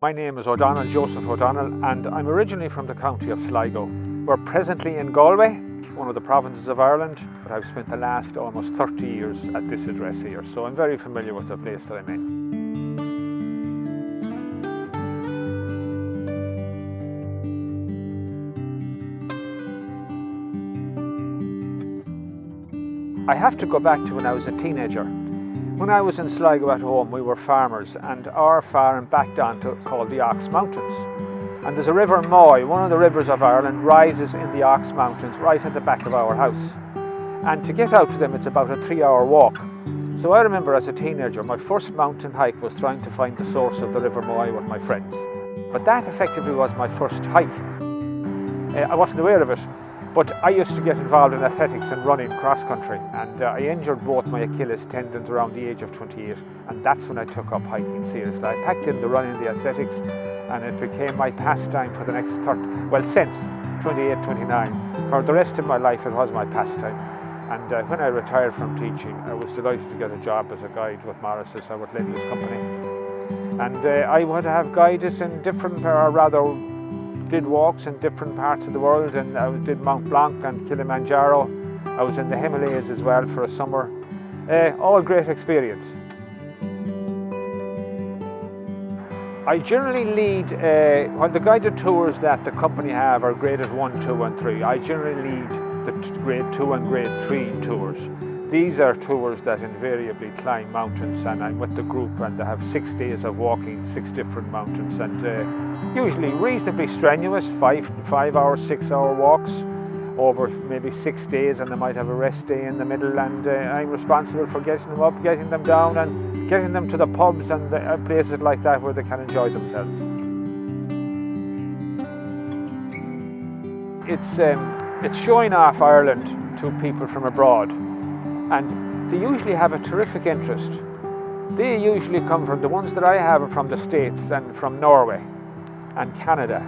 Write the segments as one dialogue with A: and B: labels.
A: My name is O'Donnell, Joseph O'Donnell, and I'm originally from the county of Sligo. We're presently in Galway, one of the provinces of Ireland, but I've spent the last almost 30 years at this address here, so I'm very familiar with the place that I'm in. I have to go back to when I was a teenager. When I was in Sligo at home, we were farmers, and our farm backed onto called the Ox Mountains. And there's a river Moy, one of the rivers of Ireland, rises in the Ox Mountains right at the back of our house. And to get out to them, it's about a 3-hour walk. So I remember as a teenager, my first mountain hike was trying to find the source of the river Moy with my friends. But that effectively was my first hike. I wasn't aware of it. But I used to get involved in athletics and running cross-country, and I injured both my Achilles tendons around the age of 28, and that's when I took up hiking seriously. I packed in the running, the athletics, and it became my pastime for the next since 28, 29. For the rest of my life it was my pastime. And when I retired from teaching, I was delighted to get a job as a guide with Morris's, our Lenders company. And I would have guided in different, or rather did walks in different parts of the world, and I did Mont Blanc and Kilimanjaro. I was in the Himalayas as well for a summer. All great experience. I generally lead, well, the guided tours that the company have are graded 1, 2 and 3. I generally lead the grade 2 and grade 3 tours. These are tours that invariably climb mountains, and I'm with the group, and they have 6 days of walking 6 different mountains, and usually reasonably strenuous, 5-hour, 6-hour walks over maybe 6 days, and they might have a rest day in the middle, and I'm responsible for getting them up, getting them down, and getting them to the pubs and the places like that where they can enjoy themselves. It's showing off Ireland to people from abroad. And they usually have a terrific interest. They usually come from, the ones that I have are from the States and from Norway and Canada.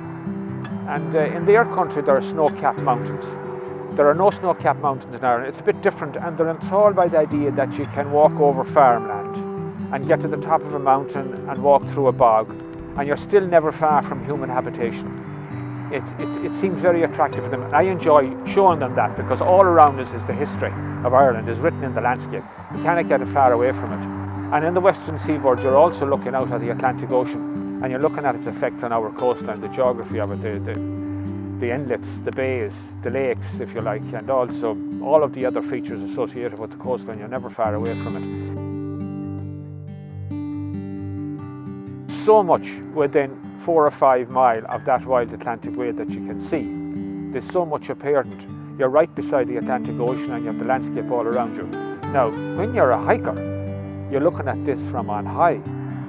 A: And in their country there are snow-capped mountains. There are no snow-capped mountains in Ireland. It's a bit different, and they're enthralled by the idea that you can walk over farmland and get to the top of a mountain and walk through a bog, and you're still never far from human habitation. It seems very attractive for them, and I enjoy showing them that, because all around us is the history of Ireland, is written in the landscape. You cannot get far away from it. And in the western seaboard you're also looking out at the Atlantic Ocean, and you're looking at its effect on our coastline, the geography of it, the inlets, the bays, the lakes, if you like, and also all of the other features associated with the coastline. You're never far away from it. So much within 4 or 5 miles of that wild Atlantic wave that you can see. There's so much apparent. You're right beside the Atlantic Ocean, and you have the landscape all around you. Now, when you're a hiker, you're looking at this from on high,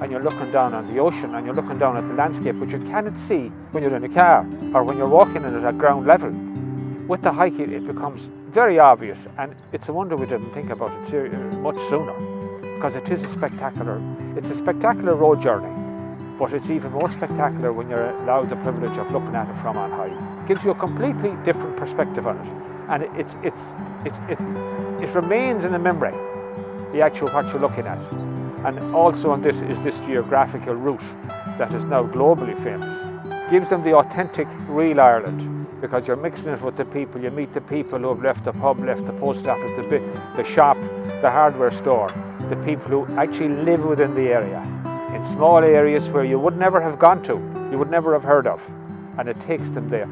A: and you're looking down on the ocean, and you're looking down at the landscape, which you cannot see when you're in a car or when you're walking in it at ground level. With the hiking, it becomes very obvious, and it's a wonder we didn't think about it much sooner, because it is it's a spectacular road journey. But it's even more spectacular when you're allowed the privilege of looking at it from on high. It gives you a completely different perspective on it, and it remains in the memory, the actual what you're looking at. And also on this is this geographical route that is now globally famous. It gives them the authentic, real Ireland, because you're mixing it with the people. You meet the people who have left the pub, left the post office, the shop, the hardware store, the people who actually live within the area, in small areas where you would never have gone to, you would never have heard of, and it takes them there.